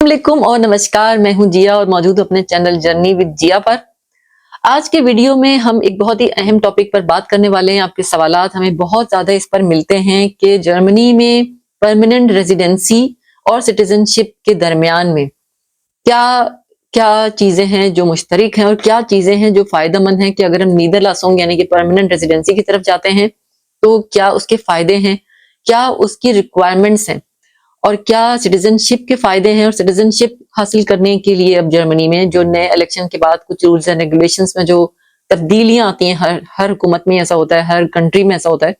अस्सलामुअलैकुम और नमस्कार। मैं हूं जिया और मौजूद हूं अपने चैनल जर्नी विद जिया पर। आज के वीडियो में हम एक बहुत ही अहम टॉपिक पर बात करने वाले हैं। आपके सवालात हमें बहुत ज्यादा इस पर मिलते हैं कि जर्मनी में परमानेंट रेजिडेंसी और सिटीजनशिप के दरमियान में क्या क्या चीजें हैं जो मुश्तरक हैं और क्या चीजें हैं जो फायदेमंद हैं कि अगर हम नीदरलासोंग यानी कि परमानेंट रेजिडेंसी की तरफ जाते हैं तो क्या उसके फायदे हैं, क्या उसकी रिक्वायरमेंट्स हैं और क्या सिटीजनशिप के फायदे हैं। और सिटीजनशिप हासिल करने के लिए अब जर्मनी में जो नए इलेक्शन के बाद कुछ रूल्स एंड रेगुलेशंस में जो तब्दीलियां आती हैं, हर हर हुकूमत में ऐसा होता है, हर कंट्री में ऐसा होता है,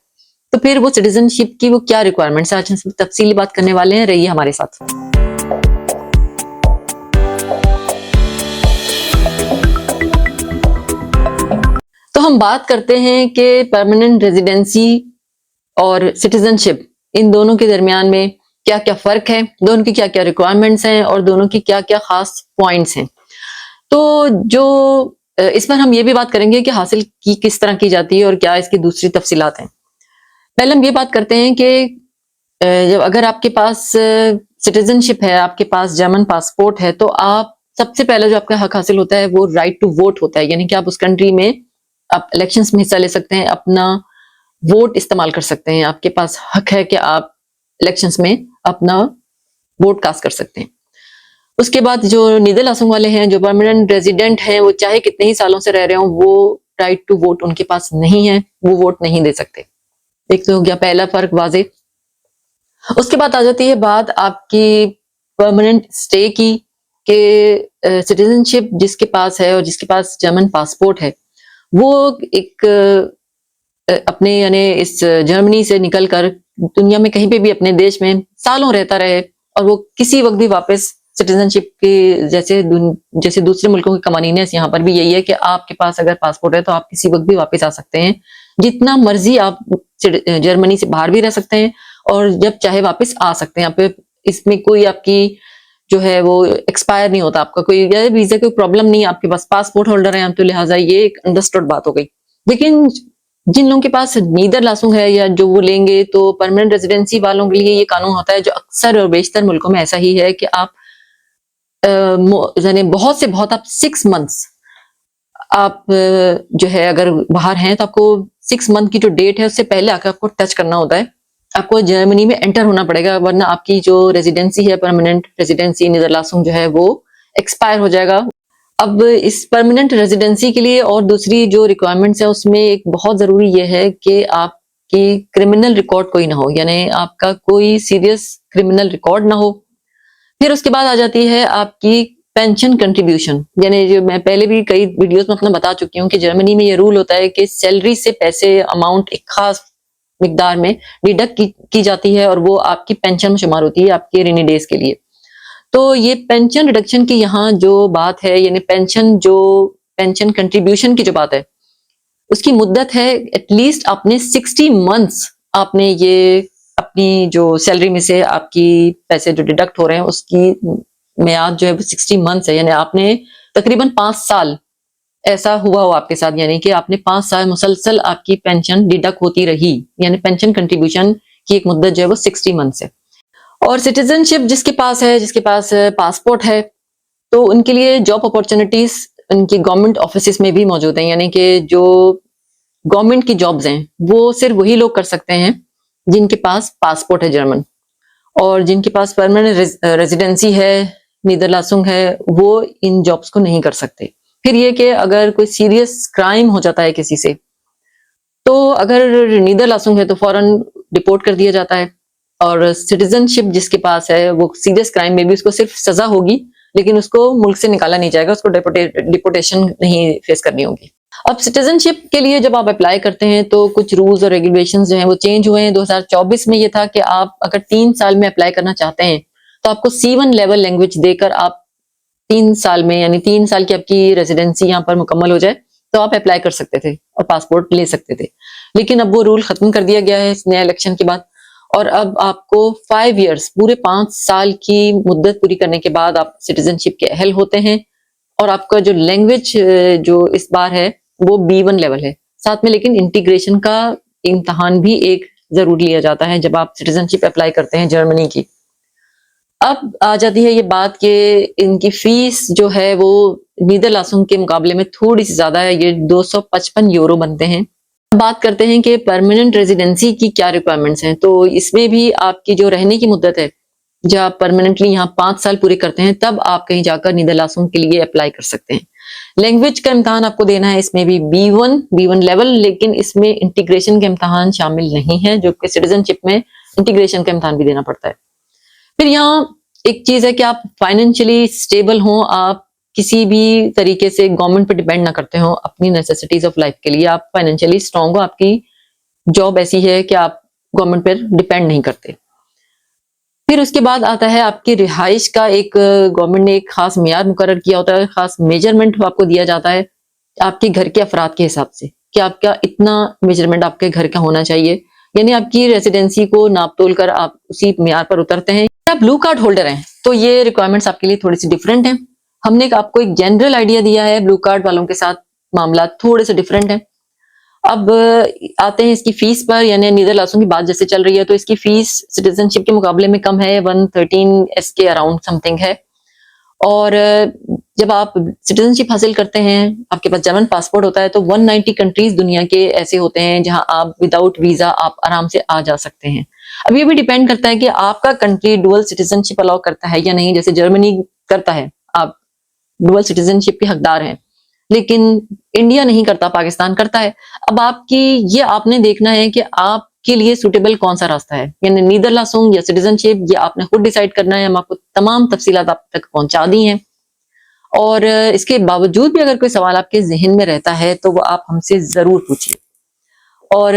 तो फिर वो सिटीजनशिप की वो क्या रिक्वायरमेंट्स है, आज हम तफसीली बात करने वाले हैं। रहिए हमारे साथ। तो हम बात करते हैं कि परमानेंट रेजिडेंसी और सिटीजनशिप, इन दोनों के दरमियान में क्या क्या फर्क है, दोनों की क्या क्या रिक्वायरमेंट्स हैं और दोनों की क्या क्या खास पॉइंट्स हैं। तो जो इस पर हम ये भी बात करेंगे कि हासिल की किस तरह की जाती है और क्या इसकी दूसरी तफसीलात हैं। पहले हम ये बात करते हैं कि जब अगर आपके पास सिटीजनशिप है, आपके पास जर्मन पासपोर्ट है, तो आप सबसे पहले जो आपका हक हासिल होता है वो राइट टू वोट होता है। यानी कि आप उस कंट्री में आप इलेक्शंस में हिस्सा ले सकते हैं, अपना वोट इस्तेमाल कर सकते हैं। आपके पास हक है कि आप इलेक्शंस में अपना वोट कास्ट कर सकते हैं। उसके बाद जो नीदरलैंड वाले हैं, जो परमानेंट रेजिडेंट हैं, वो चाहे कितने ही सालों से रह रहे हो, वो राइट टू वोट उनके पास नहीं है, वो वोट नहीं दे सकते। एक तो हो गया पहला फर्क वाजे। उसके बाद आ जाती है बात आपकी परमानेंट स्टे की, कि सिटीजनशिप जिसके पास है और जिसके पास जर्मन पासपोर्ट है, वो एक अपने यानी इस जर्मनी से निकलकर दुनिया में कहीं पे भी अपने देश में सालों रहता रहे और वो किसी वक्त भी वापस सिटीजनशिप के जैसे दूसरे मुल्कों के कवानीन है, यहाँ पर भी यही है कि आपके पास अगर पासपोर्ट है तो आप किसी वक्त भी वापस आ सकते हैं। जितना मर्जी आप जर्मनी से बाहर भी रह सकते हैं और जब चाहे वापस आ सकते हैं। आप इसमें कोई आपकी जो है वो एक्सपायर नहीं होता, आपका कोई वीजा कोई प्रॉब्लम नहीं है, आपके पास पासपोर्ट होल्डर है, तो लिहाजा ये एक अंडरस्टूड बात हो गई। लेकिन जिन लोगों के पास नीदरलासुंग है या जो वो लेंगे, तो परमानेंट रेजिडेंसी वालों के लिए ये कानून होता है, जो अक्सर और बेशतर मुल्कों में ऐसा ही है कि आप यानी बहुत से बहुत आप 6 मंथ्स आप जो है अगर बाहर हैं तो आपको 6 मंथ की जो डेट है उससे पहले आकर आपको टच करना होता है, आपको जर्मनी में एंटर होना पड़ेगा, वरना आपकी जो रेजिडेंसी है, परमानेंट रेजिडेंसी नीदरलासुंग जो है वो एक्सपायर हो जाएगा। अब इस परमानेंट रेजिडेंसी के लिए और दूसरी जो रिक्वायरमेंट्स है उसमें एक बहुत जरूरी ये है कि आपकी क्रिमिनल रिकॉर्ड कोई ना हो, यानी आपका कोई सीरियस क्रिमिनल रिकॉर्ड ना हो। फिर उसके बाद आ जाती है आपकी पेंशन कंट्रीब्यूशन, यानी जो मैं पहले भी कई वीडियोस में अपना बता चुकी हूँ कि जर्मनी में ये रूल होता है कि सैलरी से पैसे अमाउंट एक खास मिकदार में डिडक्ट की जाती है और वो आपकी पेंशन में शुमार होती है आपके रेनी डेज के लिए। तो ये पेंशन रिडक्शन की यहाँ जो बात है, यानी पेंशन कंट्रीब्यूशन की जो बात है, उसकी मुद्दत है एटलीस्ट आपने 60 मंथ्स आपने ये अपनी जो सैलरी में से आपकी पैसे जो डिडक्ट हो रहे हैं उसकी मियाद जो है वो 60 मंथ्स है। यानी आपने तकरीबन 5 साल ऐसा हुआ हो आपके साथ, यानी कि आपने 5 साल मुसलसल आपकी पेंशन डिडक्ट होती रही, यानी पेंशन कंट्रीब्यूशन की एक मुद्दत जो है वो 60 मंथ्स है। और सिटीजनशिप जिसके पास है, जिसके पास पासपोर्ट है, तो उनके लिए जॉब अपॉर्चुनिटीज उनकी गवर्नमेंट ऑफिस में भी मौजूद हैं। यानी कि जो गवर्नमेंट की जॉब्स हैं वो सिर्फ वही लोग कर सकते हैं जिनके पास पासपोर्ट है जर्मन, और जिनके पास परमानेंट रेजिडेंसी है, नीदरलासुंग है, वो इन जॉब्स को नहीं कर सकते। फिर ये कि अगर कोई सीरियस क्राइम हो जाता है किसी से, तो अगर नीदरलासुंग है तो फौरन डिपोर्ट कर दिया जाता है। और सिटीजनशिप जिसके पास है वो सीरियस क्राइम में भी उसको सिर्फ सजा होगी, लेकिन उसको मुल्क से निकाला नहीं जाएगा, उसको डिपोटेशन नहीं फेस करनी होगी। अब सिटीजनशिप के लिए जब आप अप्लाई करते हैं तो कुछ रूल्स और रेगुलेशंस जो हैं वो चेंज हुए हैं। 2024 में ये था कि आप अगर 3 साल में अप्लाई करना चाहते हैं तो आपको C1 लेवल लैंग्वेज देकर आप 3 साल में, यानी 3 साल की आपकी रेजिडेंसी यहाँ पर मुकम्मल हो जाए तो आप अप्लाई कर सकते थे और पासपोर्ट ले सकते थे। लेकिन अब वो रूल खत्म कर दिया गया है इस नए इलेक्शन के बाद, और अब आपको 5 इयर्स, पूरे 5 साल की मुद्दत पूरी करने के बाद आप सिटीजनशिप के अहल होते हैं। और आपका जो लैंग्वेज जो इस बार है वो B1 लेवल है साथ में, लेकिन इंटीग्रेशन का इम्तहान भी एक जरूर लिया जाता है जब आप सिटीजनशिप अप्लाई करते हैं जर्मनी की। अब आ जाती है ये बात कि इनकी फीस जो है वो नीदरलैंड्स के मुकाबले में थोड़ी सी ज्यादा है, ये 255 यूरो बनते हैं। अब बात करते हैं कि परमानेंट रेजिडेंसी की क्या रिक्वायरमेंट्स हैं। तो इसमें भी आपकी जो रहने की मुद्दत है, जब आप परमानेंटली यहाँ 5 साल पूरे करते हैं तब आप कहीं जाकर नीदरलैंड्स के लिए अप्लाई कर सकते हैं। लैंग्वेज का इम्तहान आपको देना है, इसमें भी B1 लेवल, लेकिन इसमें इंटीग्रेशन के इम्तहान शामिल नहीं है, जो कि सिटीजनशिप में इंटीग्रेशन का इम्तहान भी देना पड़ता है। फिर यहाँ एक चीज है कि आप फाइनेंशियली स्टेबल हों, आप किसी भी तरीके से गवर्नमेंट पर डिपेंड ना करते हो अपनी नेसेसिटीज ऑफ लाइफ के लिए, आप फाइनेंशियली स्ट्रांग हो, आपकी जॉब ऐसी है कि आप गवर्नमेंट पर डिपेंड नहीं करते। फिर उसके बाद आता है आपकी रिहाइश का एक गवर्नमेंट ने एक खास मियार मुकर्रर किया होता है, खास मेजरमेंट आपको दिया जाता है आपके घर के अफराद के हिसाब से कि आपका इतना मेजरमेंट आपके घर का होना चाहिए, यानी आपकी रेसिडेंसी को नाप तोल कर आप उसी मियार पर उतरते हैं। आप ब्लू कार्ड होल्डर हैं तो ये रिक्वायरमेंट्स आपके लिए थोड़ी सी डिफरेंट है। हमने आपको एक जनरल आइडिया दिया है, ब्लू कार्ड वालों के साथ मामला थोड़े से डिफरेंट है। अब आते हैं इसकी फीस पर, यानी नीदरलैंड्स की बात जैसे चल रही है तो इसकी फीस सिटीजनशिप के मुकाबले में कम है, 113 एस के अराउंड समथिंग है। और जब आप सिटीजनशिप हासिल करते हैं, आपके पास जर्मन पासपोर्ट होता है, तो 190 कंट्रीज दुनिया के ऐसे होते हैं जहां आप विदाउट वीजा आप आराम से आ जा सकते हैं। अब ये भी डिपेंड करता है कि आपका कंट्री डुअल सिटीजनशिप अलाउ करता है या नहीं। जैसे जर्मनी करता है, आप डुअल सिटीजनशिप के हकदार हैं, लेकिन इंडिया नहीं करता, पाकिस्तान करता है। अब आपकी ये आपने देखना है कि आपके लिए सुटेबल कौन सा रास्ता है, यानी नीदरलैंड्स या सिटीजनशिप, ये आपने खुद डिसाइड करना है। हम आपको तमाम तफसीलात आप तक पहुंचा दी हैं। और इसके बावजूद भी अगर कोई सवाल आपके जहन में रहता है तो वो आप हमसे जरूर पूछिए। और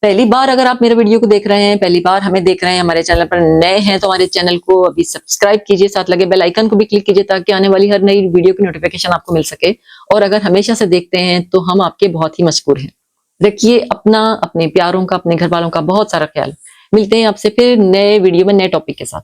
पहली बार अगर आप मेरे वीडियो को देख रहे हैं, पहली बार हमें देख रहे हैं, हमारे चैनल पर नए हैं, तो हमारे चैनल को अभी सब्सक्राइब कीजिए, साथ लगे बेल आइकन को भी क्लिक कीजिए ताकि आने वाली हर नई वीडियो की नोटिफिकेशन आपको मिल सके। और अगर हमेशा से देखते हैं तो हम आपके बहुत ही मशकूर हैं। रखिए अपना, अपने प्यारों का, अपने घर वालों का बहुत सारा ख्याल। मिलते हैं आपसे फिर नए वीडियो में नए टॉपिक के साथ।